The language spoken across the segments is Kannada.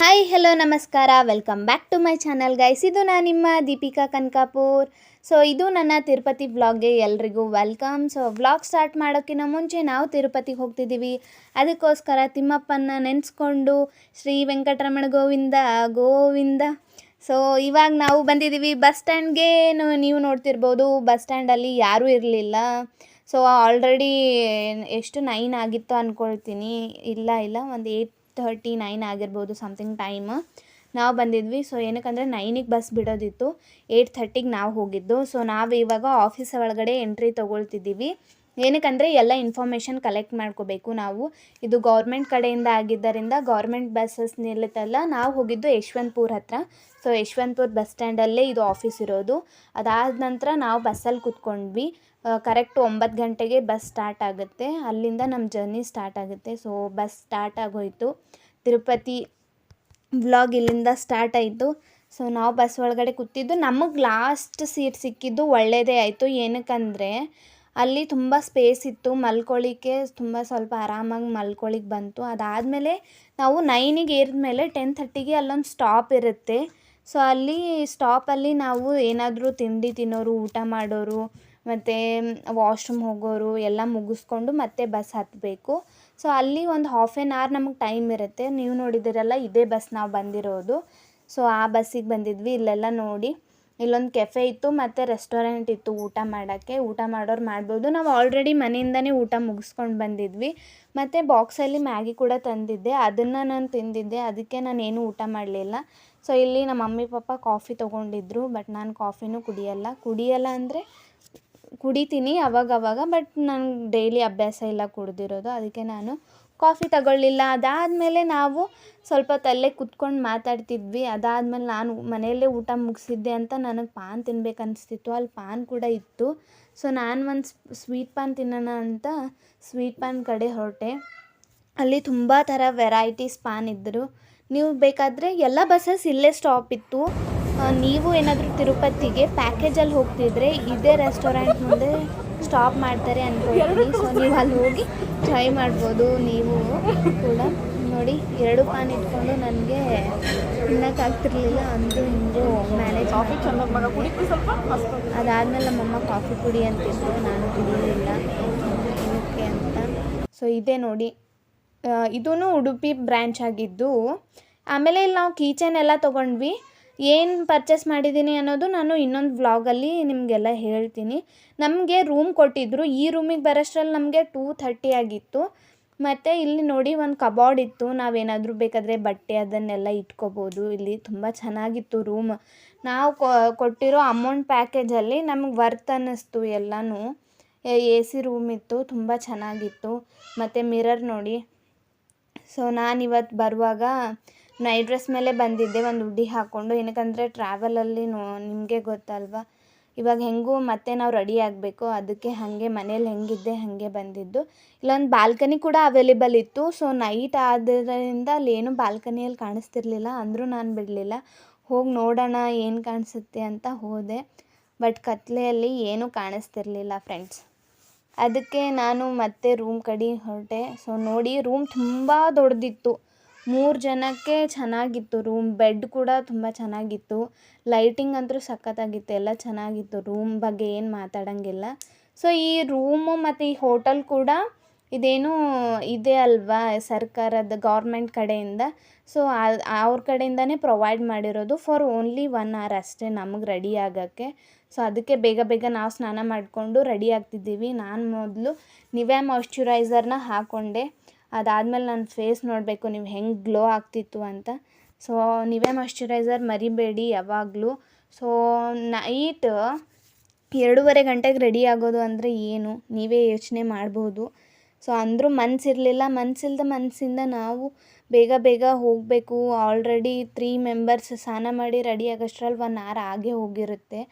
ಹಾಯ್ ಹಲೋ ನಮಸ್ಕಾರ welcome back to my channel guys. ಇದು ನಾನು ನಿಮ್ಮ ದೀಪಿಕಾ ಕನಕಾಪುರ್. ಇದು ನನ್ನ ತಿರುಪತಿ ವ್ಲಾಗ್ಗೆ ಎಲ್ರಿಗೂ ವೆಲ್ಕಮ್. ವ್ಲಾಗ್ ಸ್ಟಾರ್ಟ್ ಮಾಡೋಕ್ಕಿಂತ ಮುಂಚೆ ನಾವು ತಿರುಪತಿಗೆ ಹೋಗ್ತಿದ್ದೀವಿ. ಅದಕ್ಕೋಸ್ಕರ ತಿಮ್ಮಪ್ಪನ ನೆನೆಸ್ಕೊಂಡು ಶ್ರೀ ವೆಂಕಟರಮಣ ಗೋವಿಂದ ಗೋವಿಂದ. ಇವಾಗ ನಾವು ಬಂದಿದ್ದೀವಿ ಬಸ್ ಸ್ಟ್ಯಾಂಡ್ಗೆ. ನೀವು ನೋಡ್ತಿರ್ಬೋದು ಬಸ್ ಸ್ಟ್ಯಾಂಡಲ್ಲಿ ಯಾರೂ ಇರಲಿಲ್ಲ. ಆಲ್ರೆಡಿ ಎಷ್ಟು 9 ಆಗಿತ್ತು ಅಂದ್ಕೊಳ್ತೀನಿ. ಇಲ್ಲ ಒಂದು 8:39 ಆಗಿರ್ಬೋದು ಸಮಥಿಂಗ್ ಟೈಮ್. ನಾವು ಬಂದಿದ್ವಿ. ಏನಕ್ಕಂದರೆ 9ಗೆ ಬಸ್ ಬಿಡೋದಿತ್ತು, 8:30ಗೆ ನಾವು ಹೋಗಿದ್ದು. ನಾವು ಇವಾಗ ಆಫೀಸ್ ಒಳಗಡೆ ಎಂಟ್ರಿ ತೊಗೊಳ್ತಿದ್ದೀವಿ. ಏನಕ್ಕಂದರೆ ಎಲ್ಲ ಇನ್ಫಾರ್ಮೇಷನ್ ಕಲೆಕ್ಟ್ ಮಾಡ್ಕೋಬೇಕು ನಾವು. ಇದು ಗೌರ್ಮೆಂಟ್ ಕಡೆಯಿಂದ ಆಗಿದ್ದರಿಂದ ಗೌರ್ಮೆಂಟ್ ಬಸ್ಸಸ್ ನಿಲ್ಲುತ್ತಲ್ಲ. ನಾವು ಹೋಗಿದ್ದು ಯಶವಂತಪುರ ಹತ್ರ. ಯಶವಂತಪುರ ಬಸ್ ಸ್ಟ್ಯಾಂಡಲ್ಲೇ ಇದು ಆಫೀಸ್ ಇರೋದು. ಅದಾದ ನಂತರ ನಾವು ಬಸ್ಸಲ್ಲಿ ಕೂತ್ಕೊಂಡ್ವಿ. ಕರೆಕ್ಟ್ 9 ಗಂಟೆಗೆ ಬಸ್ ಸ್ಟಾರ್ಟ್ ಆಗುತ್ತೆ. ಅಲ್ಲಿಂದ ನಮ್ಮ ಜರ್ನಿ ಸ್ಟಾರ್ಟ್ ಆಗುತ್ತೆ. ಬಸ್ ಸ್ಟಾರ್ಟ್ ಆಗೋಯಿತು. ತಿರುಪತಿ ವ್ಲಾಗ್ ಇಲ್ಲಿಂದ ಸ್ಟಾರ್ಟ್ ಆಯಿತು. ನಾವು ಬಸ್ ಒಳಗಡೆ ಕೂತಿದ್ದು. ನಮಗೆ ಲಾಸ್ಟ್ ಸೀಟ್ ಸಿಕ್ಕಿದ್ದು ಒಳ್ಳೆಯದೇ ಆಯಿತು. ಏನಕ್ಕಂದರೆ ಅಲ್ಲಿ ತುಂಬ ಸ್ಪೇಸ್ ಇತ್ತು, ಮಲ್ಕೊಳ್ಳಿಕ್ಕೆ ಸ್ವಲ್ಪ ಆರಾಮಾಗಿ ಮಲ್ಕೊಳ್ಳಿಕ್ಕೆ ಬಂತು. ಅದಾದಮೇಲೆ ನಾವು 9ಗೆ ಏರಿದ್ಮೇಲೆ 10:30ಗೆ ಅಲ್ಲೊಂದು ಸ್ಟಾಪ್ ಇರುತ್ತೆ. ಅಲ್ಲಿ ಸ್ಟಾಪಲ್ಲಿ ನಾವು ಏನಾದರೂ ತಿಂಡಿ ತಿನ್ನೋರು, ಊಟ ಮಾಡೋರು, ಮತ್ತು ವಾಶ್ರೂಮ್ ಹೋಗೋರು ಎಲ್ಲ ಮುಗಿಸ್ಕೊಂಡು ಮತ್ತೆ ಬಸ್ ಹತ್ತಬೇಕು. ಅಲ್ಲಿ ಒಂದು ಹಾಫ್ ಆನ್ ಅವರ್ ನಮಗೆ ಟೈಮ್ ಇರುತ್ತೆ. ನೀವು ನೋಡಿದ್ದೀರಲ್ಲ, ಇದೇ ಬಸ್ ನಾವು ಬಂದಿರೋದು. ಆ ಬಸ್ಸಿಗೆ ಬಂದಿದ್ವಿ. ಇಲ್ಲೆಲ್ಲ ನೋಡಿ, ಇಲ್ಲೊಂದು ಕೆಫೆ ಇತ್ತು ಮತ್ತು ರೆಸ್ಟೋರೆಂಟ್ ಇತ್ತು ಊಟ ಮಾಡೋಕ್ಕೆ. ಊಟ ಮಾಡೋರು ಮಾಡ್ಬೋದು. ನಾವು ಆಲ್ರೆಡಿ ಮನೆಯಿಂದನೇ ಊಟ ಮುಗಿಸ್ಕೊಂಡು ಬಂದಿದ್ವಿ. ಮತ್ತು ಬಾಕ್ಸಲ್ಲಿ ಮ್ಯಾಗಿ ಕೂಡ ತಂದಿದ್ದೆ, ಅದನ್ನು ನಾನು ತಿಂದಿದ್ದೆ. ಅದಕ್ಕೆ ನಾನೇನು ಊಟ ಮಾಡಲಿಲ್ಲ. ಇಲ್ಲಿ ನಮ್ಮ ಮಮ್ಮಿ ಪಾಪ ಕಾಫಿ ತೊಗೊಂಡಿದ್ರು. ಬಟ್ ನಾನು ಕಾಫಿನೂ ಕುಡಿಯಲ್ಲ ಅಂದರೆ ಕುಡಿತೀನಿ ಅವಾಗವಾಗ, ಬಟ್ ನನಗೆ ಡೈಲಿ ಅಭ್ಯಾಸ ಇಲ್ಲ ಕುಡ್ದಿರೋದು. ಅದಕ್ಕೆ ನಾನು ಕಾಫಿ ತಗೊಳ್ಳಿಲ್ಲ. ಅದಾದಮೇಲೆ ನಾವು ಸ್ವಲ್ಪ ತಲ್ಲೇ ಕೂತ್ಕೊಂಡು ಮಾತಾಡ್ತಿದ್ವಿ. ಅದಾದಮೇಲೆ ನಾನು ಮನೆಯಲ್ಲೇ ಊಟ ಮುಗಿಸಿದ್ದೆ ಅಂತ ನನಗೆ ಪಾನ್ ತಿನ್ಬೇಕು ಅನಿಸ್ತಿತ್ತು. ಅಲ್ಲಿ ಪಾನ್ ಕೂಡ ಇತ್ತು. ನಾನು ಒಂದು ಸ್ವೀಟ್ ಪಾನ್ ತಿನ್ನೋಣ ಅಂತ ಸ್ವೀಟ್ ಪಾನ್ ಕಡೆ ಹೊರಟೆ. ಅಲ್ಲಿ ತುಂಬ ಥರ ವೆರೈಟೀಸ್ ಪಾನ್ ಇದ್ದರು. ನೀವು ಬೇಕಾದರೆ ಎಲ್ಲ ಬಸ್ಸಸ್ ಇಲ್ಲೇ ಸ್ಟಾಪ್ ಇತ್ತು. ನೀವು ಏನಾದರೂ ತಿರುಪತಿಗೆ ಪ್ಯಾಕೇಜಲ್ಲಿ ಹೋಗ್ತಿದ್ರೆ ಇದೇ ರೆಸ್ಟೋರೆಂಟ್ ಮುಂದೆ ಸ್ಟಾಪ್ ಮಾಡ್ತಾರೆ ಅಂದ್ಕೊಳ್ತೀನಿ. ನೀವು ಅಲ್ಲಿ ಹೋಗಿ ಟ್ರೈ ಮಾಡ್ಬೋದು. ನೀವು ಕೂಡ ನೋಡಿ, 2 ಪಾನ್ ಇಟ್ಕೊಂಡು ನನಗೆ ತಿನ್ನೋಕ್ಕಾಗ್ತಿರ್ಲಿಲ್ಲ. ಅಂದು ಹಿಂಗೂ ಮ್ಯಾನೇಜ್ ಅದಾದಮೇಲೆ ನಮ್ಮಮ್ಮ ಕಾಫಿ ಕುಡಿ ಅಂತಿದ್ರು. ನಾನು ಕುಡಿಯಲಿಲ್ಲ ಏನಕ್ಕೆ ಅಂತ. ಇದೇ ನೋಡಿ, ಇದೂ ಉಡುಪಿ ಬ್ರ್ಯಾಂಚ್ ಆಗಿದ್ದು. ಆಮೇಲೆ ಇಲ್ಲಿ ನಾವು ಕೀಚೆನ್ ಎಲ್ಲ ತೊಗೊಂಡ್ವಿ. ಏನು ಪರ್ಚೇಸ್ ಮಾಡಿದ್ದೀನಿ ಅನ್ನೋದು ನಾನು ಇನ್ನೊಂದು ವ್ಲಾಗಲ್ಲಿ ನಿಮಗೆಲ್ಲ ಹೇಳ್ತೀನಿ. ನಮಗೆ ರೂಮ್ ಕೊಟ್ಟಿದ್ದರು. ಈ ರೂಮಿಗೆ ಬರೋಷ್ಟರಲ್ಲಿ ನಮಗೆ 2:30 ಆಗಿತ್ತು. ಮತ್ತು ಇಲ್ಲಿ ನೋಡಿ ಒಂದು ಕಬೋರ್ಡ್ ಇತ್ತು. ನಾವೇನಾದರೂ ಬೇಕಾದರೆ ಬಟ್ಟೆ ಅದನ್ನೆಲ್ಲ ಇಟ್ಕೋಬೋದು. ಇಲ್ಲಿ ತುಂಬ ಚೆನ್ನಾಗಿತ್ತು ರೂಮ್. ನಾವು ಕೊಟ್ಟಿರೋ ಅಮೌಂಟ್ ಪ್ಯಾಕೇಜಲ್ಲಿ ನಮಗೆ ವರ್ತ್ ಅನ್ನಿಸ್ತು ಎಲ್ಲನೂ. AC ರೂಮ್ ಇತ್ತು, ತುಂಬ ಚೆನ್ನಾಗಿತ್ತು. ಮತ್ತು ಮಿರರ್ ನೋಡಿ. ನಾನಿವತ್ತು ಬರುವಾಗ ನೈಟ್ ಡ್ರೆಸ್ ಮೇಲೆ ಬಂದಿದ್ದೆ, ಒಂದು ಹುಡಿ ಹಾಕ್ಕೊಂಡು. ಏನಕ್ಕಂದರೆ ಟ್ರಾವೆಲಲ್ಲಿ ನಿಮಗೆ ಗೊತ್ತಲ್ವ, ಇವಾಗ ಹೆಂಗೂ ಮತ್ತೆ ನಾವು ರೆಡಿ ಆಗಬೇಕು. ಅದಕ್ಕೆ ಹಾಗೆ ಮನೇಲಿ ಹೆಂಗಿದ್ದೆ ಹಾಗೆ ಬಂದಿದ್ದು. ಇಲ್ಲೊಂದು ಬಾಲ್ಕನಿ ಕೂಡ ಅವೈಲೇಬಲ್ ಇತ್ತು. ನೈಟ್ ಆದ್ದರಿಂದ ಅಲ್ಲೇನು ಬಾಲ್ಕನಿಯಲ್ಲಿ ಕಾಣಿಸ್ತಿರ್ಲಿಲ್ಲ. ಅಂದರೂ ನಾನು ಬಿಡಲಿಲ್ಲ, ಹೋಗಿ ನೋಡೋಣ ಏನು ಕಾಣಿಸುತ್ತೆ ಅಂತ ಹೋದೆ. ಬಟ್ ಕತ್ಲೆಯಲ್ಲಿ ಏನೂ ಕಾಣಿಸ್ತಿರ್ಲಿಲ್ಲ ಫ್ರೆಂಡ್ಸ್. ಅದಕ್ಕೆ ನಾನು ಮತ್ತೆ ರೂಮ್ ಕಡೆ ಹೊರಟೆ. ನೋಡಿ, ರೂಮ್ ತುಂಬ ದೊಡ್ಡದಿತ್ತು. 3 ಜನಕ್ಕೆ ಚೆನ್ನಾಗಿತ್ತು ರೂಮ್. ಬೆಡ್ ಕೂಡ ತುಂಬ ಚೆನ್ನಾಗಿತ್ತು. ಲೈಟಿಂಗ್ ಅಂತೂ ಸಖತ್ತಾಗಿತ್ತು. ಎಲ್ಲ ಚೆನ್ನಾಗಿತ್ತು. ರೂಮ್ ಬಗ್ಗೆ ಏನು ಮಾತಾಡೋಂಗಿಲ್ಲ. ಈ ರೂಮು ಮತ್ತು ಈ ಹೋಟೆಲ್ ಕೂಡ ಇದೇನು ಇದೆ ಅಲ್ವಾ, ಸರ್ಕಾರದ ಗೌರ್ಮೆಂಟ್ ಕಡೆಯಿಂದ. ಅವ್ರ ಕಡೆಯಿಂದನೇ ಪ್ರೊವೈಡ್ ಮಾಡಿರೋದು ಫಾರ್ ಓನ್ಲಿ 1 hour ಅಷ್ಟೇ ನಮಗೆ ರೆಡಿ ಆಗೋಕ್ಕೆ. ಅದಕ್ಕೆ ಬೇಗ ನಾವು ಸ್ನಾನ ಮಾಡಿಕೊಂಡು ರೆಡಿ ಆಗ್ತಿದ್ದೀವಿ. ನಾನು ಮೊದಲು ನಿವ್ಯಾ ಮಾಯ್ಶ್ಚರೈಸರ್ನ ಹಾಕ್ಕೊಂಡೆ. ಅದಾದಮೇಲೆ ನನ್ನ ಫೇಸ್ ನೋಡಬೇಕು ನೀವು ಹೆಂಗೆ ಗ್ಲೋ ಆಗ್ತಿತ್ತು ಅಂತ. ನಿವ್ಯಾ ಮಾಯ್ಶ್ಚರೈಸರ್ ಮರಿಬೇಡಿ ಯಾವಾಗಲೂ. ನೈಟ್ 2:30 ಗಂಟೆಗೆ ರೆಡಿ ಆಗೋದು ಅಂದರೆ ಏನು, ನೀವೇ ಯೋಚನೆ ಮಾಡ್ಬೋದು. ಅಂದರೂ ಮನಸ್ಸಿಂದ ನಾವು ಬೇಗ ಹೋಗಬೇಕು. ಆಲ್ರೆಡಿ 3 ಮೆಂಬರ್ಸ್ ಸ್ನಾನ ಮಾಡಿ ರೆಡಿ ಆಗೋಷ್ಟರಲ್ಲಿ 1 hour ಆಗೇ ಹೋಗಿರುತ್ತೆ.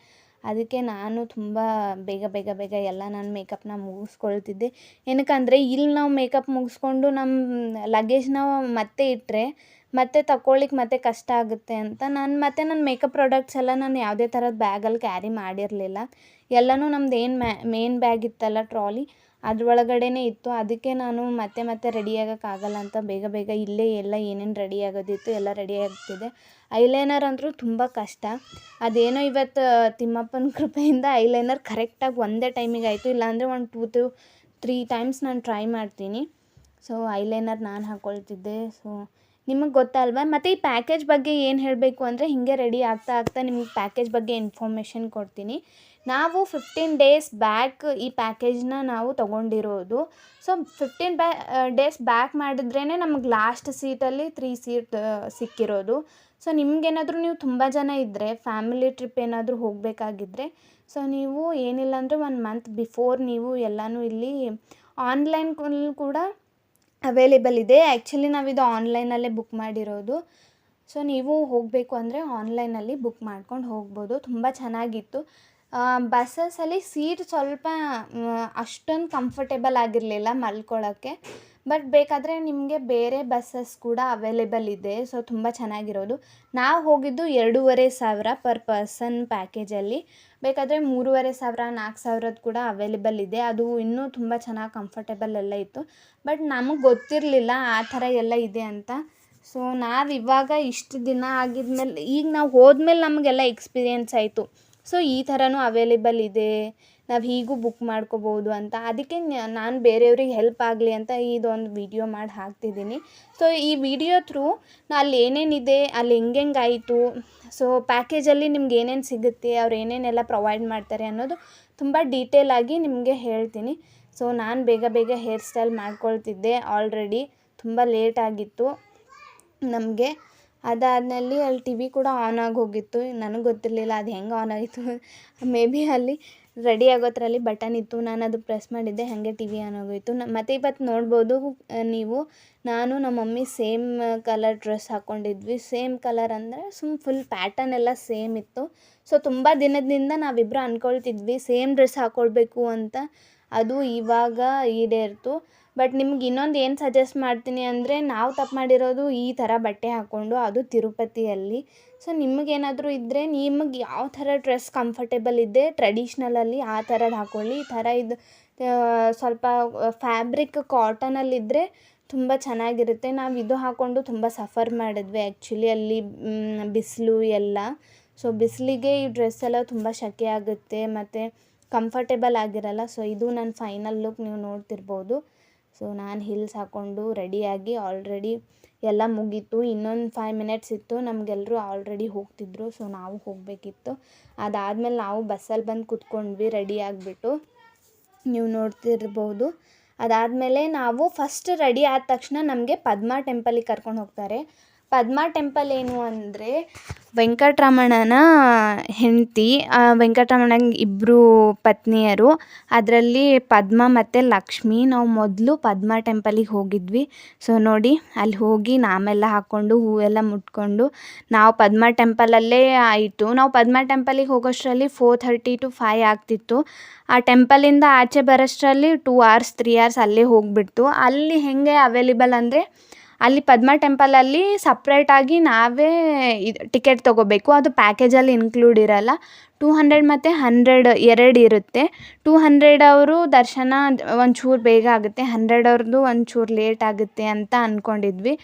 ಅದಕ್ಕೆ ನಾನು ತುಂಬ ಬೇಗ ಎಲ್ಲ ನನ್ನ ಮೇಕಪ್ನ ಮುಗಿಸ್ಕೊಳ್ತಿದ್ದೆ. ಏನಕ್ಕಂದರೆ ಇಲ್ಲಿ ನಾವು ಮೇಕಪ್ ಮುಗಿಸ್ಕೊಂಡು ನಮ್ಮ ಲಗೇಜ್ನ ಮತ್ತೆ ಇಟ್ಟರೆ ಮತ್ತೆ ತಗೊಳ್ಳಿಕ್ಕೆ ಮತ್ತೆ ಕಷ್ಟ ಆಗುತ್ತೆ ಅಂತ ನನ್ನ ಮೇಕಪ್ ಪ್ರಾಡಕ್ಟ್ಸ್ ಎಲ್ಲ ನಾನು ಯಾವುದೇ ಥರದ ಬ್ಯಾಗಲ್ಲಿ ಕ್ಯಾರಿ ಮಾಡಿರಲಿಲ್ಲ. ಎಲ್ಲನೂ ನಮ್ದು ಏನು ಮೇನ್ ಬ್ಯಾಗ್ ಇತ್ತಲ್ಲ ಟ್ರಾಲಿ ಅದ್ರೊಳಗಡೆನೇ ಇತ್ತು. ಅದಕ್ಕೆ ನಾನು ಮತ್ತೆ ರೆಡಿ ಆಗೋಕ್ಕಾಗಲ್ಲ ಅಂತ ಬೇಗ ಇಲ್ಲೇ ಎಲ್ಲ ಏನೇನು ರೆಡಿ ಆಗೋದಿತ್ತು ಎಲ್ಲ ರೆಡಿ ಆಗ್ತಿದೆ. ಐಲೈನರ್ ಅಂದರೂ ತುಂಬ ಕಷ್ಟ. ಅದೇನೋ ಇವತ್ತು ತಿಮ್ಮಪ್ಪನ ಕೃಪೆಯಿಂದ ಐಲೈನರ್ ಕರೆಕ್ಟಾಗಿ ಒಂದೇ ಟೈಮಿಗೆ ಆಯಿತು. ಇಲ್ಲಾಂದರೆ ಒಂದು 2 to 3 ಟೈಮ್ಸ್ ನಾನು ಟ್ರೈ ಮಾಡ್ತೀನಿ. ಸೊ ಐಲೈನರ್ ನಾನು ಹಾಕ್ಕೊಳ್ತಿದ್ದೆ. ಸೊ ನಿಮಗೆ ಗೊತ್ತಲ್ವಾ. ಮತ್ತು ಈ ಪ್ಯಾಕೇಜ್ ಬಗ್ಗೆ ಏನು ಹೇಳಬೇಕು ಅಂದರೆ ಹೀಗೆ ರೆಡಿ ಆಗ್ತಾ ನಿಮಗೆ ಪ್ಯಾಕೇಜ್ ಬಗ್ಗೆ ಇನ್ಫಾರ್ಮೇಷನ್ ಕೊಡ್ತೀನಿ. ನಾವು 15 ಡೇಸ್ ಬ್ಯಾಕ್ ಈ ಪ್ಯಾಕೇಜ್ನ ನಾವು ತೊಗೊಂಡಿರೋದು. ಸೊ 15 ಡೇಸ್ ಬ್ಯಾಕ್ ಮಾಡಿದ್ರೇ ನಮಗೆ ಲಾಸ್ಟ್ ಸೀಟಲ್ಲಿ 3 ಸೀಟ್ ಸಿಕ್ಕಿರೋದು. ಸೊ ನಿಮಗೇನಾದರೂ ನೀವು ತುಂಬ ಜನ ಇದ್ದರೆ ಫ್ಯಾಮಿಲಿ ಟ್ರಿಪ್ ಏನಾದರೂ ಹೋಗಬೇಕಾಗಿದ್ದರೆ ಸೊ ನೀವು ಏನಿಲ್ಲ ಅಂದರೆ 1 ಮಂತ್ ಬಿಫೋರ್ ನೀವು ಎಲ್ಲನೂ ಇಲ್ಲಿ ಆನ್ಲೈನ್ ಕೂಡ ಅವೈಲೇಬಲ್ ಇದೆ. ಆ್ಯಕ್ಚುಲಿ ನಾವಿದು ಆನ್ಲೈನಲ್ಲೇ ಬುಕ್ ಮಾಡಿರೋದು. ಸೊ ನೀವು ಹೋಗಬೇಕು ಅಂದರೆ ಆನ್ಲೈನಲ್ಲಿ ಬುಕ್ ಮಾಡ್ಕೊಂಡು ಹೋಗ್ಬೋದು. ತುಂಬ ಚೆನ್ನಾಗಿತ್ತು. ಬಸ್ಸಲ್ಲಿ ಸೀಟ್ ಸ್ವಲ್ಪ ಅಷ್ಟೊಂದು ಕಂಫರ್ಟೇಬಲ್ ಆಗಿರಲಿಲ್ಲ ಮಲ್ಕೊಳ್ಳೋಕ್ಕೆ. ಬಟ್ ಬೇಕಾದರೆ ನಿಮಗೆ ಬೇರೆ ಬಸ್ಸಸ್ ಕೂಡ ಅವೈಲೇಬಲ್ ಇದೆ. ಸೊ ತುಂಬ ಚೆನ್ನಾಗಿರೋದು. ನಾವು ಹೋಗಿದ್ದು 2,500 ಪರ್ ಪರ್ಸನ್ ಪ್ಯಾಕೇಜಲ್ಲಿ. ಬೇಕಾದರೆ 3,500 4,000 ಕೂಡ ಅವೈಲೇಬಲ್ ಇದೆ. ಅದು ಇನ್ನೂ ತುಂಬ ಚೆನ್ನಾಗಿ ಕಂಫರ್ಟೇಬಲ್ ಎಲ್ಲ ಇತ್ತು. ಬಟ್ ನಮಗೆ ಗೊತ್ತಿರಲಿಲ್ಲ ಆ ಥರ ಎಲ್ಲ ಇದೆ ಅಂತ. ಸೊ ನಾವಿವಾಗ ಇಷ್ಟು ದಿನ ಆಗಿದ್ಮೇಲೆ ಈಗ ನಾವು ಹೋದ್ಮೇಲೆ ನಮಗೆಲ್ಲ ಎಕ್ಸ್ಪೀರಿಯೆನ್ಸ್ ಆಯಿತು. ಸೊ ಈ ಥರನೂ ಅವೈಲೇಬಲ್ ಇದೆ, ನಾವು ಹೀಗೂ ಬುಕ್ ಮಾಡ್ಕೋಬೋದು ಅಂತ. ಅದಕ್ಕೆ ನಾನು ಬೇರೆಯವ್ರಿಗೆ ಹೆಲ್ಪ್ ಆಗಲಿ ಅಂತ ಇದೊಂದು ವಿಡಿಯೋ ಮಾಡಿ ಹಾಕ್ತಿದ್ದೀನಿ. ಸೊ ಈ ವಿಡಿಯೋ ಥ್ರೂ ಅಲ್ಲಿ ಏನೇನಿದೆ, ಅಲ್ಲಿ ಹೆಂಗಾಯಿತು, ಸೊ ಪ್ಯಾಕೇಜಲ್ಲಿ ನಿಮ್ಗೆ ಏನೇನು ಸಿಗುತ್ತೆ, ಅವ್ರು ಏನೇನೆಲ್ಲ ಪ್ರೊವೈಡ್ ಮಾಡ್ತಾರೆ ಅನ್ನೋದು ತುಂಬ ಡೀಟೇಲಾಗಿ ನಿಮಗೆ ಹೇಳ್ತೀನಿ. ಸೊ ನಾನು ಬೇಗ ಹೇರ್ ಸ್ಟೈಲ್ ಮಾಡ್ಕೊಳ್ತಿದ್ದೆ. ಆಲ್ರೆಡಿ ತುಂಬ ಲೇಟ್ ಆಗಿತ್ತು ನಮಗೆ. ಅದಾದ್ಮೇಲೆ ಅಲ್ಲಿ ಟಿ ವಿ ಕೂಡ ಆನ್ ಆಗಿ ಹೋಗಿತ್ತು. ನನಗೆ ಗೊತ್ತಿರಲಿಲ್ಲ ಅದು ಹೆಂಗೆ ಆನ್ ಆಗಿತ್ತು. ಮೇ ಬಿ ಅಲ್ಲಿ ರೆಡಿ ಆಗೋದ್ರಲ್ಲಿ ಬಟನ್ ಇತ್ತು, ನಾನು ಅದು ಪ್ರೆಸ್ ಮಾಡಿದ್ದೆ, ಹಾಗೆ ಟಿ ವಿ ಆನ್ ಆಗೋಯಿತು. ಮತ್ತು ಇವತ್ತು ನೋಡ್ಬೋದು ನೀವು, ನಾನು ನಮ್ಮ ಮಮ್ಮಿ ಸೇಮ್ ಕಲರ್ ಡ್ರೆಸ್ ಹಾಕ್ಕೊಂಡಿದ್ವಿ. ಸೇಮ್ ಕಲರ್ ಅಂದರೆ ಫುಲ್ ಪ್ಯಾಟರ್ನ್ ಎಲ್ಲ ಸೇಮ್ ಇತ್ತು. ಸೊ ತುಂಬ ದಿನದಿಂದ ನಾವಿಬ್ಬರು ಅಂದ್ಕೊಳ್ತಿದ್ವಿ ಸೇಮ್ ಡ್ರೆಸ್ ಹಾಕ್ಕೊಳ್ಬೇಕು ಅಂತ. ಅದು ಇವಾಗ ಈಡೇರಿತು. ಬಟ್ ನಿಮ್ಗೆ ಇನ್ನೊಂದು ಏನು ಸಜೆಸ್ಟ್ ಮಾಡ್ತೀನಿ ಅಂದರೆ, ನಾವು ತಪ್ಪು ಮಾಡಿರೋದು ಈ ಥರ ಬಟ್ಟೆ ಹಾಕ್ಕೊಂಡು, ಅದು ತಿರುಪತಿಯಲ್ಲಿ. ಸೊ ನಿಮಗೇನಾದರೂ ಇದ್ದರೆ ನಿಮಗೆ ಯಾವ ಥರ ಡ್ರೆಸ್ ಕಂಫರ್ಟೇಬಲ್ ಇದೆ ಟ್ರೆಡಿಷ್ನಲಲ್ಲಿ ಆ ಥರದ್ದು ಹಾಕ್ಕೊಳ್ಳಿ. ಈ ಥರ ಇದು ಸ್ವಲ್ಪ ಫ್ಯಾಬ್ರಿಕ್ ಕಾಟನಲ್ಲಿದ್ದರೆ ತುಂಬ ಚೆನ್ನಾಗಿರುತ್ತೆ. ನಾವು ಇದು ಹಾಕ್ಕೊಂಡು ತುಂಬ ಸಫರ್ ಮಾಡಿದ್ವಿ ಆ್ಯಕ್ಚುಲಿ ಅಲ್ಲಿ ಬಿಸಿಲು ಎಲ್ಲ. ಸೊ ಬಿಸಿಲಿಗೆ ಈ ಡ್ರೆಸ್ ಎಲ್ಲ ತುಂಬ ಸೆಕೆ ಆಗುತ್ತೆ ಮತ್ತು ಕಂಫರ್ಟೇಬಲ್ ಆಗಿರಲ್ಲ. ಸೊ ಇದು ನನ್ನ ಫೈನಲ್ ಲುಕ್ ನೀವು ನೋಡ್ತಿರ್ಬೋದು. ಸೊ ನಾನು ಹಿಲ್ಸ್ ಹಾಕ್ಕೊಂಡು ರೆಡಿಯಾಗಿ ಆಲ್ರೆಡಿ ಎಲ್ಲ ಮುಗೀತು. ಇನ್ನೊಂದು 5 ಮಿನಿಟ್ಸ್ ಇತ್ತು, ನಮಗೆಲ್ಲರೂ ಆಲ್ರೆಡಿ ಹೋಗ್ತಿದ್ರು. ಸೊ ನಾವು ಹೋಗಬೇಕಿತ್ತು. ಅದಾದಮೇಲೆ ನಾವು ಬಸ್ಸಲ್ಲಿ ಬಂದು ಕೂತ್ಕೊಂಡ್ವಿ ರೆಡಿ ಆಗಿಬಿಟ್ಟು, ನೀವು ನೋಡ್ತಿರ್ಬೋದು. ಅದಾದಮೇಲೆ ನಾವು ಫಸ್ಟ್ ರೆಡಿ ಆದ ತಕ್ಷಣ ನಮಗೆ ಪದ್ಮ ಟೆಂಪಲಿಗೆ ಕರ್ಕೊಂಡು ಹೋಗ್ತಾರೆ. ಪದ್ಮ ಟೆಂಪಲ್ ಏನು ಅಂದರೆ ವೆಂಕಟರಮಣನ ಹೆಂಡತಿ. ವೆಂಕಟರಮಣಂಗೆ 2 ಪತ್ನಿಯರು, ಅದರಲ್ಲಿ ಪದ್ಮ ಮತ್ತು ಲಕ್ಷ್ಮಿ. ನಾವು ಮೊದಲು ಪದ್ಮ ಟೆಂಪಲಿಗೆ ಹೋಗಿದ್ವಿ. ಸೊ ನೋಡಿ ಅಲ್ಲಿ ಹೋಗಿ ನಾಮೆಲ್ಲ ಹಾಕ್ಕೊಂಡು ಹೂವೆಲ್ಲ ಮುಟ್ಕೊಂಡು ನಾವು ಪದ್ಮ ಟೆಂಪಲಲ್ಲೇ ಆಯಿತು. ನಾವು ಪದ್ಮ ಟೆಂಪಲಿಗೆ ಹೋಗೋಷ್ಟರಲ್ಲಿ 4:30 to 5 ಆಗ್ತಿತ್ತು. ಆ ಟೆಂಪಲಿಂದ ಆಚೆ ಬರೋಷ್ಟರಲ್ಲಿ 2 hours 3 hours ಅಲ್ಲೇ ಹೋಗಿಬಿಡ್ತು. ಅಲ್ಲಿ ಹೇಗೆ ಅವೈಲೇಬಲ್ ಅಂದರೆ, ಅಲ್ಲಿ ಪದ್ಮ ಟೆಂಪಲಲ್ಲಿ ಸಪ್ರೇಟಾಗಿ ನಾವೇ ಟಿಕೆಟ್ ತೊಗೋಬೇಕು. ಅದು ಪ್ಯಾಕೇಜಲ್ಲಿ ಇನ್ಕ್ಲೂಡ್ ಇರಲ್ಲ. 200 ಮತ್ತು 100 2 ಇರುತ್ತೆ. 200 ಅವರು ದರ್ಶನ ಒಂಚೂರು ಬೇಗ ಆಗುತ್ತೆ, 100 ಅವ್ರದ್ದು ಒಂಚೂರು ಲೇಟ್ ಆಗುತ್ತೆ ಅಂತ ಅಂದ್ಕೊಂಡಿದ್ವಿ.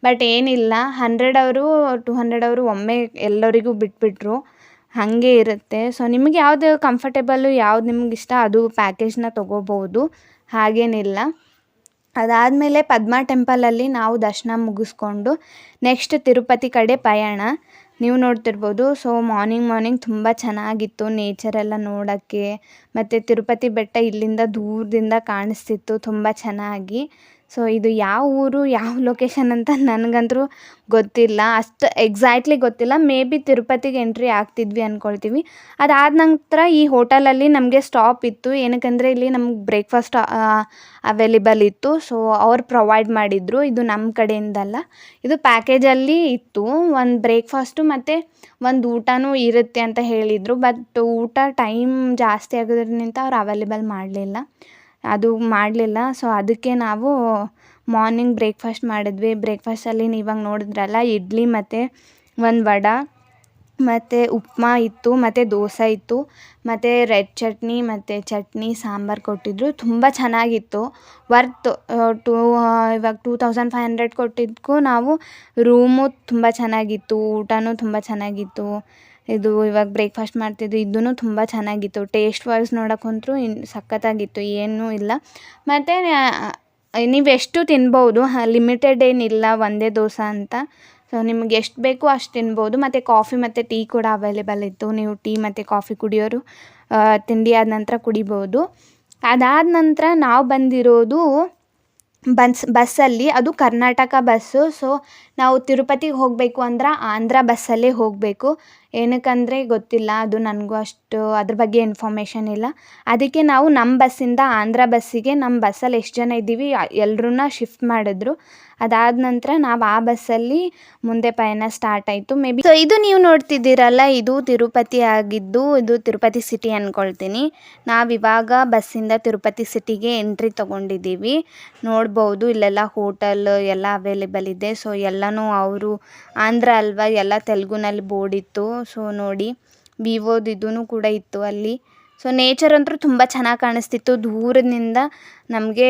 ಬಟ್ ಏನಿಲ್ಲ, 100 ಅವರು 200 ಅವರು ಒಮ್ಮೆ ಎಲ್ಲರಿಗೂ ಬಿಟ್ಬಿಟ್ರು. ಹಾಗೆ ಇರುತ್ತೆ. ಸೊ ನಿಮಗೆ ಯಾವುದು ಕಂಫರ್ಟೇಬಲ್ಲು, ಯಾವ್ದು ನಿಮ್ಗೆ ಇಷ್ಟ ಅದು ಪ್ಯಾಕೇಜ್ನ ತೊಗೋಬೋದು, ಹಾಗೇನಿಲ್ಲ. ಅದಾದಮೇಲೆ ಪದ್ಮ ಟೆಂಪಲಲ್ಲಿ ನಾವು ದರ್ಶನ ಮುಗಿಸ್ಕೊಂಡು ನೆಕ್ಸ್ಟ್ ತಿರುಪತಿ ಕಡೆ ಪಯಣ. ನೀವು ನೋಡ್ತಿರ್ಬೋದು. ಸೊ ಮಾರ್ನಿಂಗ್ ತುಂಬ ಚೆನ್ನಾಗಿತ್ತು ನೇಚರೆಲ್ಲ ನೋಡೋಕ್ಕೆ. ಮತ್ತು ತಿರುಪತಿ ಬೆಟ್ಟ ಇಲ್ಲಿಂದ ದೂರದಿಂದ ಕಾಣಿಸ್ತಿತ್ತು ತುಂಬ ಚೆನ್ನಾಗಿ. ಸೊ ಇದು ಯಾವ ಊರು, ಯಾವ ಲೊಕೇಶನ್ ಅಂತ ನನಗಂತೂ ಗೊತ್ತಿಲ್ಲ, ಅಷ್ಟು ಎಕ್ಸಾಕ್ಟ್ಲಿ ಗೊತ್ತಿಲ್ಲ. ಮೇ ಬಿ ತಿರುಪತಿಗೆ ಎಂಟ್ರಿ ಆಗ್ತಿದ್ವಿ ಅಂದ್ಕೊಳ್ತೀವಿ. ಅದಾದ ನಂತರ ಈ ಹೋಟೆಲಲ್ಲಿ ನಮಗೆ ಸ್ಟಾಪ್ ಇತ್ತು. ಏನಕ್ಕಂದರೆ ಇಲ್ಲಿ ನಮ್ಗೆ ಬ್ರೇಕ್ಫಾಸ್ಟ್ ಅವೈಲೇಬಲ್ ಇತ್ತು. ಸೊ ಅವ್ರು ಪ್ರೊವೈಡ್ ಮಾಡಿದರು. ಇದು ನಮ್ಮ ಕಡೆಯಿಂದಲ್ಲ, ಇದು ಪ್ಯಾಕೇಜಲ್ಲಿ ಇತ್ತು. ಒಂದು ಬ್ರೇಕ್ಫಾಸ್ಟು ಮತ್ತು ಒಂದು ಊಟನೂ ಇರುತ್ತೆ ಅಂತ ಹೇಳಿದರು. ಬಟ್ ಊಟ ಟೈಮ್ ಜಾಸ್ತಿ ಆಗೋದ್ರಿಂದ ಅವ್ರು ಅವೈಲೇಬಲ್ ಮಾಡಲಿಲ್ಲ. ಸೊ ಅದಕ್ಕೆ ನಾವು ಮಾರ್ನಿಂಗ್ ಬ್ರೇಕ್ಫಾಸ್ಟ್ ಮಾಡಿದ್ವಿ. ಬ್ರೇಕ್ಫಾಸ್ಟಲ್ಲಿ ಇವಾಗ ನೋಡಿದ್ರಲ್ಲ, ಇಡ್ಲಿ ಮತ್ತು ಒಂದು ವಡೆ. ಮತ್ತು ಉಪ್ಮಾ ಇತ್ತು, ಮತ್ತು ದೋಸೆ ಇತ್ತು, ಮತ್ತು ರೆಡ್ ಚಟ್ನಿ ಮತ್ತು ಚಟ್ನಿ ಸಾಂಬಾರು ಕೊಟ್ಟಿದ್ದರು. ತುಂಬ ಚೆನ್ನಾಗಿತ್ತು. ವರ್ತ್ ಇವಾಗ 2500 ಕೊಟ್ಟಿದ್ದಕ್ಕೂ ನಾವು ರೂಮು ತುಂಬ ಚೆನ್ನಾಗಿತ್ತು, ಊಟನೂ ತುಂಬ ಚೆನ್ನಾಗಿತ್ತು. ಇದು ಇವಾಗ ಬ್ರೇಕ್ಫಾಸ್ಟ್ ಮಾಡ್ತಿದ್ದು ಇದೂ ತುಂಬ ಚೆನ್ನಾಗಿತ್ತು. ಟೇಸ್ಟ್ ವೈಸ್ ನೋಡೋಕ್ಕಂತೂ ಸಖತ್ತಾಗಿತ್ತು, ಏನೂ ಇಲ್ಲ. ಮತ್ತು ನೀವು ಎಷ್ಟು ತಿನ್ಬೋದು, ಲಿಮಿಟೆಡ್ ಏನಿಲ್ಲ ಒಂದೇ ದೋಸೆ ಅಂತ. ಸೊ ನಿಮ್ಗೆ ಎಷ್ಟು ಬೇಕೋ ಅಷ್ಟು ತಿನ್ಬೋದು. ಮತ್ತು ಕಾಫಿ ಮತ್ತು ಟೀ ಕೂಡ ಅವೈಲೇಬಲ್ ಇತ್ತು. ನೀವು ಟೀ ಮತ್ತು ಕಾಫಿ ಕುಡಿಯೋರು ತಿಂಡಿ ಆದ ನಂತರ ಕುಡಿಬೋದು. ಅದಾದ ನಂತರ ನಾವು ಬಂದಿರೋದು ಬಸ್ಸಲ್ಲಿ, ಅದು ಕರ್ನಾಟಕ ಬಸ್ಸು. ಸೊ ನಾವು ತಿರುಪತಿಗೆ ಹೋಗಬೇಕು ಅಂದ್ರೆ ಆಂಧ್ರ ಬಸ್ಸಲ್ಲೇ ಹೋಗಬೇಕು. ಏನಕ್ಕಂದರೆ ಗೊತ್ತಿಲ್ಲ, ಅದು ನನಗೂ ಅಷ್ಟು ಅದ್ರ ಬಗ್ಗೆ ಇನ್ಫಾರ್ಮೇಷನ್ ಇಲ್ಲ. ಅದಕ್ಕೆ ನಾವು ನಮ್ಮ ಬಸ್ಸಿಂದ ಆಂಧ್ರ ಬಸ್ಸಿಗೆ, ನಮ್ಮ ಬಸ್ಸಲ್ಲಿ ಎಷ್ಟು ಜನ ಇದ್ದೀವಿ ಎಲ್ಲರನ್ನ ಶಿಫ್ಟ್ ಮಾಡಿದ್ರು. ಅದಾದ ನಂತರ ನಾವು ಆ ಬಸ್ಸಲ್ಲಿ ಮುಂದೆ ಪಯಣ ಸ್ಟಾರ್ಟ್ ಆಯಿತು. ಸೊ ಇದು ನೀವು ನೋಡ್ತಿದ್ದೀರಲ್ಲ, ಇದು ತಿರುಪತಿ ಆಗಿದ್ದು, ಇದು ತಿರುಪತಿ ಸಿಟಿ ಅಂದ್ಕೊಳ್ತೀನಿ. ನಾವಿವಾಗ ಬಸ್ಸಿಂದ ತಿರುಪತಿ ಸಿಟಿಗೆ ಎಂಟ್ರಿ ತೊಗೊಂಡಿದ್ದೀವಿ. ನೋಡ್ಬೋದು ಇಲ್ಲೆಲ್ಲ ಹೋಟೆಲ್ ಎಲ್ಲ ಅವೈಲೇಬಲ್ ಇದೆ. ಸೊ ಎಲ್ಲನೂ ಅವರು ಆಂಧ್ರ ಅಲ್ವಾ, ಎಲ್ಲ ತೆಲುಗುನಲ್ಲಿ ಬೋರ್ಡ್ ಇತ್ತು. ಸೊ ನೋಡಿ, ವಿವೋದು ಇದೂ ಕೂಡ ಇತ್ತು ಅಲ್ಲಿ. ಸೊ ನೇಚರ್ ಅಂತೂ ತುಂಬ ಚೆನ್ನಾಗಿ ಕಾಣಿಸ್ತಿತ್ತು. ದೂರದಿಂದ ನಮಗೆ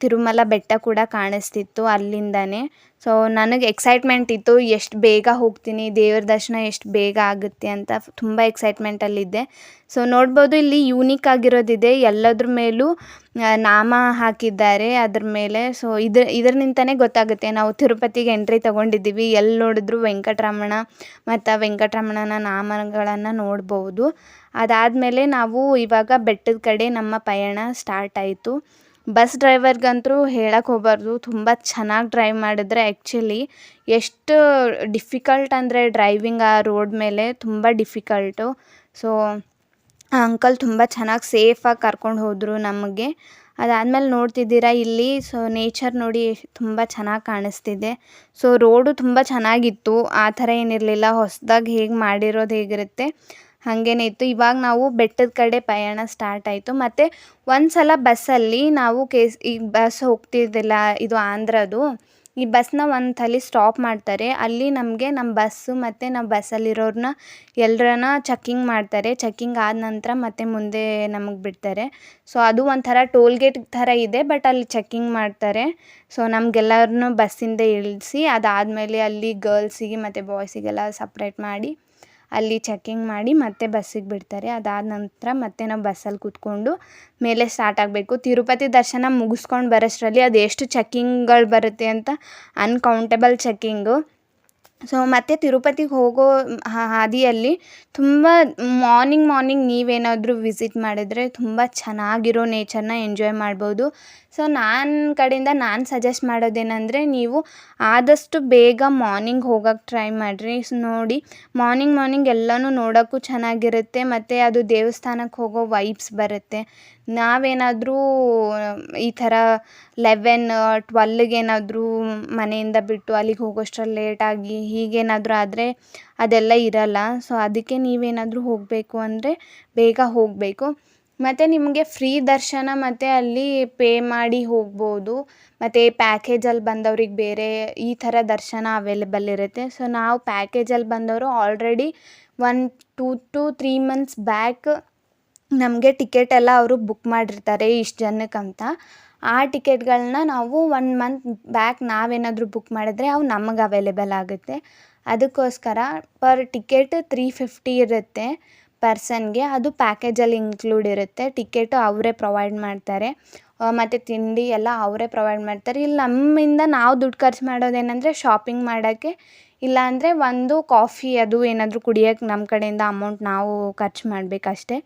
ತಿರುಮಲ ಬೆಟ್ಟ ಕೂಡ ಕಾಣಿಸ್ತಿತ್ತು ಅಲ್ಲಿಂದನೇ. ಸೊ ನನಗೆ ಎಕ್ಸೈಟ್ಮೆಂಟ್ ಇತ್ತು, ಎಷ್ಟು ಬೇಗ ಹೋಗ್ತೀನಿ, ದೇವ್ರ ದರ್ಶನ ಎಷ್ಟು ಬೇಗ ಆಗುತ್ತೆ ಅಂತ ತುಂಬ ಎಕ್ಸೈಟ್ಮೆಂಟಲ್ಲಿದ್ದೆ. ಸೊ ನೋಡ್ಬೋದು, ಇಲ್ಲಿ ಯೂನಿಕ್ ಆಗಿರೋದಿದೆ, ಎಲ್ಲದ್ರ ಮೇಲೂ ನಾಮ ಹಾಕಿದ್ದಾರೆ ಅದ್ರ ಮೇಲೆ. ಸೊ ಇದರಿಂದನೇ ಗೊತ್ತಾಗುತ್ತೆ ನಾವು ತಿರುಪತಿಗೆ ಎಂಟ್ರಿ ತೊಗೊಂಡಿದ್ದೀವಿ. ಎಲ್ಲಿ ನೋಡಿದ್ರು ವೆಂಕಟರಮಣ ಮತ್ತು ವೆಂಕಟರಮಣನ ನಾಮಗಳನ್ನು ನೋಡ್ಬೋದು. ಅದಾದಮೇಲೆ ನಾವು ಇವಾಗ ಬೆಟ್ಟದ ಕಡೆ ನಮ್ಮ ಪಯಣ ಸ್ಟಾರ್ಟ್ ಆಯಿತು. ಬಸ್ ಡ್ರೈವರ್ಗಂತೂ ಹೇಳಕ್ಕೆ ಹೋಗಬಾರ್ದು, ತುಂಬ ಚೆನ್ನಾಗಿ ಡ್ರೈವ್ ಮಾಡಿದ್ರೆ. ಆ್ಯಕ್ಚುಲಿ ಎಷ್ಟು ಡಿಫಿಕಲ್ಟ್ ಅಂದರೆ ಡ್ರೈವಿಂಗ್ ಆ ರೋಡ್ ಮೇಲೆ ತುಂಬ ಡಿಫಿಕಲ್ಟು. ಸೊ ಆ ಅಂಕಲ್ ತುಂಬ ಚೆನ್ನಾಗಿ ಸೇಫಾಗಿ ಕರ್ಕೊಂಡು ಹೋದರು ನಮಗೆ. ಅದಾದಮೇಲೆ ನೋಡ್ತಿದ್ದೀರಾ ಇಲ್ಲಿ, ಸೊ ನೇಚರ್ ನೋಡಿ ತುಂಬ ಚೆನ್ನಾಗಿ ಕಾಣಿಸ್ತಿದೆ. ಸೊ ರೋಡು ತುಂಬ ಚೆನ್ನಾಗಿತ್ತು, ಆ ಥರ ಏನಿರಲಿಲ್ಲ. ಹೊಸದಾಗಿ ಹೇಗೆ ಮಾಡಿರೋದು ಹೇಗಿರುತ್ತೆ ಹಾಗೇನೇ ಇತ್ತು. ಇವಾಗ ನಾವು ಬೆಟ್ಟದ ಕಡೆ ಪಯಣ ಸ್ಟಾರ್ಟ್ ಆಯಿತು. ಮತ್ತು ಒಂದು ಸಲ ಬಸ್ಸಲ್ಲಿ ನಾವು ಈಗ ಬಸ್ ಹೋಗ್ತಿದ್ದಿಲ್ಲ, ಇದು ಆಂಧ್ರದು. ಈ ಬಸ್ನ ಒಂದು ತಲೆ ಸ್ಟಾಪ್ ಮಾಡ್ತಾರೆ. ಅಲ್ಲಿ ನಮಗೆ ನಮ್ಮ ಬಸ್ಸು ಮತ್ತು ನಾವು ಬಸ್ಸಲ್ಲಿರೋರನ್ನ ಎಲ್ಲರನ್ನ ಚೆಕ್ಕಿಂಗ್ ಮಾಡ್ತಾರೆ. ಚೆಕ್ಕಿಂಗ್ ಆದ ನಂತರ ಮತ್ತೆ ಮುಂದೆ ನಮಗೆ ಬಿಡ್ತಾರೆ. ಸೊ ಅದು ಒಂಥರ ಟೋಲ್ ಗೇಟ್ ಥರ ಇದೆ, ಬಟ್ ಅಲ್ಲಿ ಚೆಕ್ಕಿಂಗ್ ಮಾಡ್ತಾರೆ. ಸೊ ನಮಗೆಲ್ಲರನ್ನೂ ಬಸ್ಸಿಂದ ಇಳಿಸಿ, ಅದಾದಮೇಲೆ ಅಲ್ಲಿ ಗರ್ಲ್ಸಿಗೆ ಮತ್ತು ಬಾಯ್ಸಿಗೆಲ್ಲ ಸಪ್ರೇಟ್ ಮಾಡಿ ಅಲ್ಲಿ ಚೆಕ್ಕಿಂಗ್ ಮಾಡಿ ಮತ್ತೆ ಬಸ್ಸಿಗೆ ಬಿಡ್ತಾರೆ. ಅದಾದ ನಂತರ ಮತ್ತೆ ನಾವು ಬಸ್ಸಲ್ಲಿ ಕೂತ್ಕೊಂಡು ಮೇಲೆ ಸ್ಟಾರ್ಟ್ ಆಗಬೇಕು. ತಿರುಪತಿ ದರ್ಶನ ಮುಗಿಸ್ಕೊಂಡು ಬರೋಷ್ಟರಲ್ಲಿ ಅದು ಎಷ್ಟು ಚೆಕ್ಕಿಂಗ್ಗಳು ಬರುತ್ತೆ ಅಂತ, ಅನ್ಕೌಂಟೇಬಲ್ ಚೆಕ್ಕಿಂಗು. ಸೊ ಮತ್ತು ತಿರುಪತಿಗೆ ಹೋಗೋ ಹಾದಿಯಲ್ಲಿ ತುಂಬ ಮಾರ್ನಿಂಗ್ ನೀವೇನಾದರೂ ವಿಸಿಟ್ ಮಾಡಿದರೆ ತುಂಬ ಚೆನ್ನಾಗಿರೋ ನೇಚರ್ನ ಎಂಜಾಯ್ ಮಾಡ್ಬೋದು. ಸೊ ನನ್ನ ಕಡೆಯಿಂದ ನಾನು ಸಜೆಸ್ಟ್ ಮಾಡೋದೇನೆಂದರೆ, ನೀವು ಆದಷ್ಟು ಬೇಗ ಮಾರ್ನಿಂಗ್ ಹೋಗೋಕ್ಕೆ ಟ್ರೈ ಮಾಡಿರಿ. ನೋಡಿ, ಮಾರ್ನಿಂಗ್ ಎಲ್ಲನೂ ನೋಡೋಕ್ಕೂ ಚೆನ್ನಾಗಿರುತ್ತೆ, ಮತ್ತು ಅದು ದೇವಸ್ಥಾನಕ್ಕೆ ಹೋಗೋ ವೈಬ್ಸ್ ಬರುತ್ತೆ. ನಾವೇನಾದರೂ ಈ ಥರ 11-12ಗೆ ಏನಾದರೂ ಮನೆಯಿಂದ ಬಿಟ್ಟು ಅಲ್ಲಿಗೆ ಹೋಗೋಷ್ಟರಲ್ಲಿ ಲೇಟಾಗಿ ಹೀಗೇನಾದರೂ ಆದರೆ ಅದೆಲ್ಲ ಇರಲ್ಲ. ಸೊ ಅದಕ್ಕೆ ನೀವೇನಾದರೂ ಹೋಗಬೇಕು ಅಂದರೆ ಬೇಗ ಹೋಗಬೇಕು. ಮತ್ತು ನಿಮಗೆ ಫ್ರೀ ದರ್ಶನ ಮತ್ತು ಅಲ್ಲಿ ಪೇ ಮಾಡಿ ಹೋಗ್ಬೋದು. ಮತ್ತು ಪ್ಯಾಕೇಜಲ್ಲಿ ಬಂದವ್ರಿಗೆ ಬೇರೆ ಈ ಥರ ದರ್ಶನ ಅವೈಲೇಬಲ್ ಇರುತ್ತೆ. ಸೊ ನಾವು ಪ್ಯಾಕೇಜಲ್ಲಿ ಬಂದವರು ಆಲ್ರೆಡಿ 1-2-3 ಮಂತ್ಸ್ ಬ್ಯಾಕ್ ನಮಗೆ ಟಿಕೆಟ್ ಎಲ್ಲ ಅವರು ಬುಕ್ ಮಾಡಿರ್ತಾರೆ ಇಷ್ಟು ಜನಕ್ಕಂತ. ಆ ಟಿಕೆಟ್ಗಳನ್ನ ನಾವು 1 ಮಂತ್ ಬ್ಯಾಕ್ ನಾವೇನಾದರೂ ಬುಕ್ ಮಾಡಿದ್ರೆ ಅವು ನಮಗೆ ಅವೈಲೇಬಲ್ ಆಗುತ್ತೆ. ಅದಕ್ಕೋಸ್ಕರ ಪರ್ ಟಿಕೆಟ್ 350 ಇರುತ್ತೆ ಪರ್ಸನ್ಗೆ. ಅದು ಪ್ಯಾಕೇಜಲ್ಲಿ ಇನ್ಕ್ಲೂಡ್ ಇರುತ್ತೆ. ಟಿಕೆಟು ಅವರೇ ಪ್ರೊವೈಡ್ ಮಾಡ್ತಾರೆ, ಮತ್ತು ತಿಂಡಿ ಎಲ್ಲ ಅವರೇ ಪ್ರೊವೈಡ್ ಮಾಡ್ತಾರೆ. ಇಲ್ಲಿ ನಮ್ಮಿಂದ ನಾವು ದುಡ್ಡು ಖರ್ಚು ಮಾಡೋದೇನೆಂದರೆ ಶಾಪಿಂಗ್ ಮಾಡೋಕ್ಕೆ, ಇಲ್ಲಾಂದರೆ ಒಂದು ಕಾಫಿ ಅದು ಏನಾದರೂ ಕುಡಿಯೋಕ್ಕೆ ನಮ್ಮ ಕಡೆಯಿಂದ ಅಮೌಂಟ್ ನಾವು ಖರ್ಚು ಮಾಡಬೇಕಷ್ಟೆ.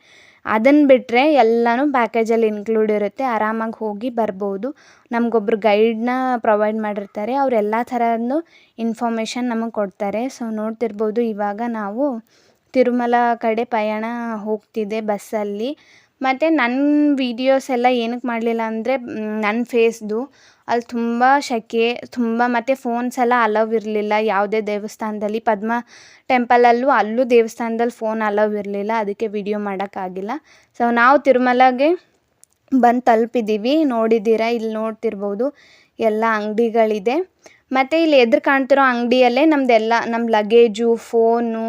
ಅದನ್ನು ಬಿಟ್ಟರೆ ಎಲ್ಲನೂ ಪ್ಯಾಕೇಜಲ್ಲಿ ಇನ್ಕ್ಲೂಡ್ ಇರುತ್ತೆ. ಆರಾಮಾಗಿ ಹೋಗಿ ಬರ್ಬೋದು. ನಮಗೊಬ್ರು ಗೈಡ್ನ ಪ್ರೊವೈಡ್ ಮಾಡಿರ್ತಾರೆ, ಅವ್ರು ಎಲ್ಲ ಥರದ್ದು ಇನ್ಫಾರ್ಮೇಷನ್ ನಮಗೆ ಕೊಡ್ತಾರೆ. ಸೊ ನೋಡ್ತಿರ್ಬೋದು, ಇವಾಗ ನಾವು ತಿರುಮಲ ಕಡೆ ಪಯಣ ಹೋಗ್ತಿದ್ದೆ ಬಸ್ಸಲ್ಲಿ. ಮತ್ತು ನನ್ನ ವೀಡಿಯೋಸ್ ಎಲ್ಲ ಏನಕ್ಕೆ ಮಾಡಲಿಲ್ಲ ಅಂದರೆ, ನನ್ನ ಫೇಸ್ದು ಅಲ್ಲಿ ತುಂಬ ಸೆಕೆ, ಮತ್ತು ಫೋನ್ಸ್ ಎಲ್ಲ ಅಲೌವ್ ಇರಲಿಲ್ಲ ಯಾವುದೇ ದೇವಸ್ಥಾನದಲ್ಲಿ. ಪದ್ಮ ಟೆಂಪಲಲ್ಲೂ ಅಲ್ಲೂ ದೇವಸ್ಥಾನದಲ್ಲಿ ಫೋನ್ ಅಲೌವ್ ಇರಲಿಲ್ಲ, ಅದಕ್ಕೆ ವಿಡಿಯೋ ಮಾಡೋಕ್ಕಾಗಿಲ್ಲ. ಸೊ ನಾವು ತಿರುಮಲಗೆ ಬಂದು ತಲುಪಿದ್ದೀವಿ. ನೋಡಿದ್ದೀರಾ, ಇಲ್ಲಿ ನೋಡ್ತಿರ್ಬೋದು ಎಲ್ಲ ಅಂಗಡಿಗಳಿದೆ. ಮತ್ತು ಇಲ್ಲಿ ಎದುರು ಕಾಣ್ತಿರೋ ಅಂಗಡಿಯಲ್ಲೇ ನಮ್ಮದೆಲ್ಲ ನಮ್ಮ ಲಗೇಜು, ಫೋನು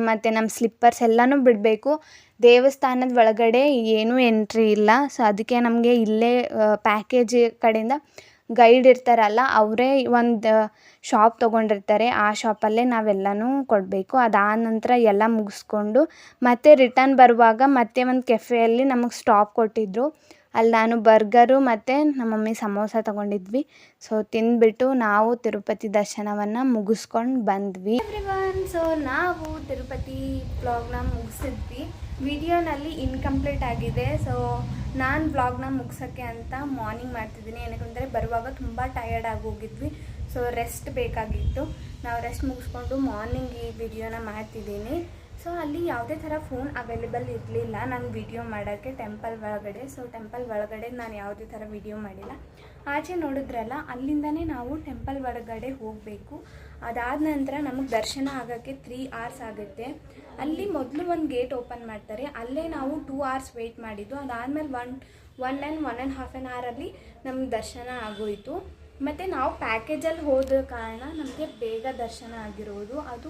ಮತ್ತು ನಮ್ಮ ಸ್ಲಿಪ್ಪರ್ಸ್ ಎಲ್ಲನೂ ಬಿಡಬೇಕು. ದೇವಸ್ಥಾನದ ಒಳಗಡೆ ಏನೂ ಎಂಟ್ರಿ ಇಲ್ಲ. ಸೊ ಅದಕ್ಕೆ ನಮಗೆ ಇಲ್ಲೇ ಪ್ಯಾಕೇಜ್ ಕಡೆಯಿಂದ ಗೈಡ್ ಇರ್ತಾರಲ್ಲ, ಅವರೇ ಒಂದು ಶಾಪ್ ತೊಗೊಂಡಿರ್ತಾರೆ. ಆ ಶಾಪಲ್ಲೇ ನಾವೆಲ್ಲನೂ ಕೊಡಬೇಕು. ಅದಾದ ನಂತರ ಎಲ್ಲ ಮುಗಿಸ್ಕೊಂಡು ಮತ್ತೆ ರಿಟರ್ನ್ ಬರುವಾಗ ಮತ್ತೆ ಒಂದು ಕೆಫೆಯಲ್ಲಿ ನಮಗೆ ಸ್ಟಾಪ್ ಕೊಟ್ಟಿದ್ದರು. ಅಲ್ಲಿ ನಾನು ಬರ್ಗರು ಮತ್ತು ನಮ್ಮ ಮಮ್ಮಿ ಸಮೋಸ ತೊಗೊಂಡಿದ್ವಿ. ಸೊ ತಿಂದುಬಿಟ್ಟು ನಾವು ತಿರುಪತಿ ದರ್ಶನವನ್ನು ಮುಗಿಸ್ಕೊಂಡು ಬಂದ್ವಿ. ಎವ್ರಿವನ್, ಸೊ ನಾವು ತಿರುಪತಿ ವ್ಲಾಗ್ನ ಮುಗಿಸಿದ್ವಿ. ವಿಡಿಯೋನಲ್ಲಿ ಇನ್ಕಂಪ್ಲೀಟ್ ಆಗಿದೆ. ಸೊ ನಾನು ವ್ಲಾಗ್ನ ಮುಗ್ಸೋಕ್ಕೆ ಅಂತ ಮಾರ್ನಿಂಗ್ ಮಾಡ್ತಿದ್ದೀನಿ. ಏನಕ್ಕಂದರೆ ಬರುವಾಗ ತುಂಬ ಟಯರ್ಡ್ ಆಗೋಗಿದ್ವಿ. ಸೊ ರೆಸ್ಟ್ ಬೇಕಾಗಿತ್ತು. ನಾವು ರೆಸ್ಟ್ ಮುಗಿಸ್ಕೊಂಡು ಮಾರ್ನಿಂಗ್ ಈ ವಿಡಿಯೋನ ಮಾಡ್ತಿದ್ದೀನಿ. ಸೊ ಅಲ್ಲಿ ಯಾವುದೇ ಥರ ಫೋನ್ ಅವೈಲೇಬಲ್ ಇರಲಿಲ್ಲ ನಾನು ವಿಡಿಯೋ ಮಾಡೋಕ್ಕೆ ಟೆಂಪಲ್ ಒಳಗಡೆ. ಸೊ ಟೆಂಪಲ್ ಒಳಗಡೆ ನಾನು ಯಾವುದೇ ಥರ ವಿಡಿಯೋ ಮಾಡಿಲ್ಲ. ಆಚೆ ನೋಡಿದ್ರಲ್ಲ, ಅಲ್ಲಿಂದನೇ ನಾವು ಟೆಂಪಲ್ ಒಳಗಡೆ ಹೋಗಬೇಕು. ಅದಾದ ನಂತರ ನಮಗೆ ದರ್ಶನ ಆಗೋಕ್ಕೆ 3 hours ಆಗುತ್ತೆ. ಅಲ್ಲಿ ಮೊದಲು ಒಂದು ಗೇಟ್ ಓಪನ್ ಮಾಡ್ತಾರೆ. ಅಲ್ಲೇ ನಾವು 2 hours ವೆಯ್ಟ್ ಮಾಡಿದ್ದು. ಅದಾದಮೇಲೆ 1.5 hour ನಮ್ಗೆ ದರ್ಶನ ಆಗೋಯಿತು. ಮತ್ತು ನಾವು ಪ್ಯಾಕೇಜಲ್ಲಿ ಹೋದ ಕಾರಣ ನಮಗೆ ಬೇಗ ದರ್ಶನ ಆಗಿರೋದು. ಅದು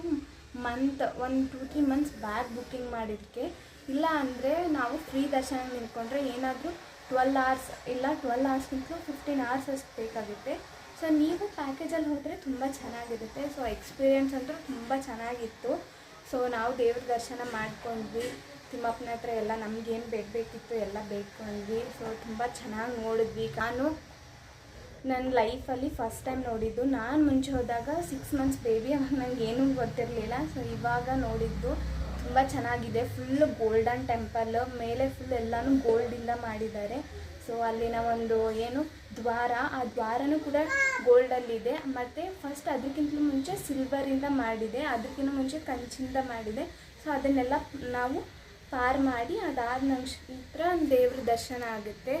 ಒಂದು 2-3 months ಬ್ಯಾಕ್ ಬುಕ್ಕಿಂಗ್ ಮಾಡಿದ್ದಕ್ಕೆ. ಇಲ್ಲ ಅಂದರೆ ನಾವು ಫ್ರೀ ದರ್ಶನ ನಿಂತ್ಕೊಂಡ್ರೆ ಏನಾದರೂ 12 hours ಇಲ್ಲ 12 hoursಗಿಂತಲೂ 15 hours ಅಷ್ಟು ಬೇಕಾಗುತ್ತೆ. ಸೊ ನೀವು ಪ್ಯಾಕೇಜಲ್ಲಿ ಹೋದರೆ ತುಂಬ ಚೆನ್ನಾಗಿರುತ್ತೆ. ಸೊ ಎಕ್ಸ್ಪೀರಿಯೆನ್ಸ್ ಅಂತೂ ತುಂಬ ಚೆನ್ನಾಗಿತ್ತು. ಸೊ ನಾವು ದೇವ್ರ ದರ್ಶನ ಮಾಡ್ಕೊಂಡ್ವಿ. ತಿಮ್ಮಪ್ಪನ ಹತ್ರ ಎಲ್ಲ ನಮಗೇನು ಬೇಕಿತ್ತು ಎಲ್ಲ ಬೇಡ್ಕೊಂಡ್ವಿ. ಸೊ ತುಂಬ ಚೆನ್ನಾಗಿ ನೋಡಿದ್ವಿ. ನಾನು ನನ್ನ ಲೈಫಲ್ಲಿ ಫಸ್ಟ್ ಟೈಮ್ ನೋಡಿದ್ದು. ನಾನು ಮುಂಚೆ ಹೋದಾಗ 6 months ಬೇಬಿ, ಅವಾಗ ನನಗೆ ಏನೂ ಗೊತ್ತಿರಲಿಲ್ಲ. ಸೊ ಇವಾಗ ನೋಡಿದ್ದು ತುಂಬ ಚೆನ್ನಾಗಿದೆ. ಫುಲ್ ಗೋಲ್ಡನ್ ಟೆಂಪಲ್, ಮೇಲೆ ಫುಲ್ ಎಲ್ಲನೂ ಗೋಲ್ಡಿಂದ ಮಾಡಿದ್ದಾರೆ. ಸೊ ಅಲ್ಲಿನ ಒಂದು ಏನು ದ್ವಾರ, ಆ ದ್ವಾರನೂ ಕೂಡ ಗೋಲ್ಡಲ್ಲಿದೆ. ಮತ್ತು ಫಸ್ಟ್ ಅದಕ್ಕಿಂತ ಮುಂಚೆ ಸಿಲ್ವರಿಂದ ಮಾಡಿದೆ, ಅದಕ್ಕಿಂತ ಮುಂಚೆ ಕಂಚಿಂದ ಮಾಡಿದೆ. ಸೊ ಅದನ್ನೆಲ್ಲ ನಾವು ಪಾರು ಮಾಡಿ ಅದಾದ ನಂತರ ದೇವ್ರ ದರ್ಶನ ಆಗುತ್ತೆ.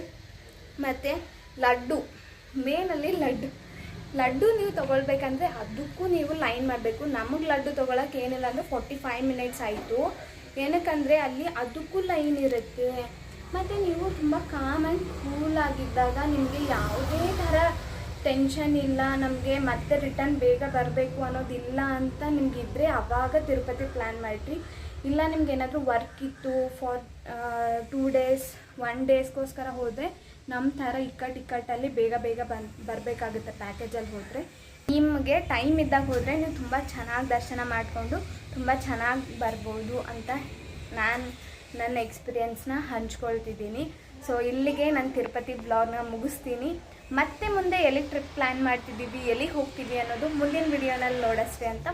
ಮತ್ತು ಲಡ್ಡು, ಮೇನಲ್ಲಿ ಲಡ್ಡು ನೀವು ತೊಗೊಳ್ಬೇಕಂದ್ರೆ ಅದಕ್ಕೂ ನೀವು ಲೈನ್ ಮಾಡಬೇಕು. ನಮಗೆ ಲಡ್ಡು ತೊಗೊಳಕ್ಕೆ ಏನಿಲ್ಲ ಅಂದರೆ 45 minutes ಆಯಿತು. ಏನಕ್ಕಂದರೆ ಅಲ್ಲಿ ಅದಕ್ಕೂ ಲೈನ್ ಇರುತ್ತೆ. ಮತ್ತು ನೀವು ತುಂಬ ಕಾಮ್ ಆ್ಯಂಡ್ ಕೂಲಾಗಿದ್ದಾಗ ನಿಮಗೆ ಯಾವುದೇ ಥರ ಟೆನ್ಷನ್ ಇಲ್ಲ, ನಮಗೆ ಮತ್ತೆ ರಿಟರ್ನ್ ಬೇಗ ಬರಬೇಕು ಅನ್ನೋದಿಲ್ಲ ಅಂತ ನಿಮಗಿದ್ರೆ ಆವಾಗ ತಿರುಪತಿ ಪ್ಲ್ಯಾನ್ ಮಾಡಿರಿ. ಇಲ್ಲ ನಿಮ್ಗೆ ಏನಾದರೂ ವರ್ಕ್ ಇತ್ತು ಫಾರ್ 2 days 1 daysಗೋಸ್ಕರ ಹೋದರೆ ನಮ್ಮ ಥರ ಇಕ್ಕಟ್ಟಲ್ಲಿ ಬೇಗ ಬರಬೇಕಾಗುತ್ತೆ. ಪ್ಯಾಕೇಜಲ್ಲಿ ಹೋದರೆ ನಿಮಗೆ ಟೈಮ್ ಇದ್ದಾಗ ಹೋದರೆ ನೀವು ತುಂಬ ಚೆನ್ನಾಗಿ ದರ್ಶನ ಮಾಡಿಕೊಂಡು ತುಂಬ ಚೆನ್ನಾಗಿ ಬರ್ಬೋದು ಅಂತ ನನ್ನ ಎಕ್ಸ್ಪೀರಿಯೆನ್ಸ್ನ ಹಂಚ್ಕೊಳ್ತಿದ್ದೀನಿ. ಸೊ ಇಲ್ಲಿಗೆ ನಾನು ತಿರುಪತಿ ಬ್ಲಾಗ್ನ ಮುಗಿಸ್ತೀನಿ. ಮತ್ತೆ ಮುಂದೆ ಎಲ್ಲಿಗೆ ಟ್ರಿಪ್ ಪ್ಲ್ಯಾನ್ ಮಾಡ್ತಿದ್ದೀವಿ, ಎಲ್ಲಿಗೆ ಹೋಗ್ತೀವಿ ಅನ್ನೋದು ಮುಂದಿನ ವಿಡಿಯೋನಲ್ಲಿ ನೋಡಷ್ಟೇ ಅಂತ.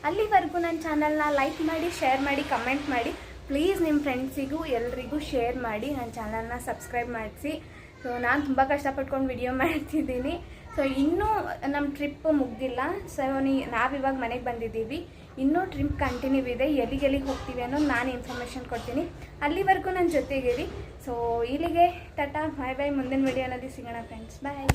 ಅಲ್ಲಿವರೆಗೂ ನನ್ನ ಚಾನಲ್ನ ಲೈಕ್ ಮಾಡಿ, ಶೇರ್ ಮಾಡಿ, ಕಮೆಂಟ್ ಮಾಡಿ. ಪ್ಲೀಸ್ ನಿಮ್ಮ ಫ್ರೆಂಡ್ಸಿಗೂ ಎಲ್ರಿಗೂ ಶೇರ್ ಮಾಡಿ, ನನ್ನ ಚಾನಲ್ನ ಸಬ್ಸ್ಕ್ರೈಬ್ ಮಾಡಿಸಿ. ಸೊ ನಾನು ತುಂಬ ಕಷ್ಟಪಟ್ಕೊಂಡು ವಿಡಿಯೋ ಮಾಡ್ತಿದ್ದೀನಿ. ಸೊ ಇನ್ನೂ ನಮ್ಮ ಟ್ರಿಪ್ ಮುಗ್ದಿಲ್ಲ. ಸೊ ನಾವಿವಾಗ ಮನೆಗೆ ಬಂದಿದ್ದೀವಿ. ಇನ್ನೂ ಟ್ರಿಪ್ ಕಂಟಿನ್ಯೂ ಇದೆ. ಎಲ್ಲಿಗೆ ಹೋಗ್ತೀವಿ ಅನ್ನೋದು ನಾನು ಇನ್ಫಾರ್ಮೇಷನ್ ಕೊಡ್ತೀನಿ. ಅಲ್ಲಿವರೆಗೂ ನನ್ನ ಜೊತೆಗಿರಿ. ಸೊ ಇಲ್ಲಿಗೆ ಟಾಟಾ, ಬಾಯ್ ಬಾಯ್. ಮುಂದಿನ ವಿಡಿಯೋನಲ್ಲಿ ಸಿಗೋಣ ಫ್ರೆಂಡ್ಸ್, ಬಾಯ್.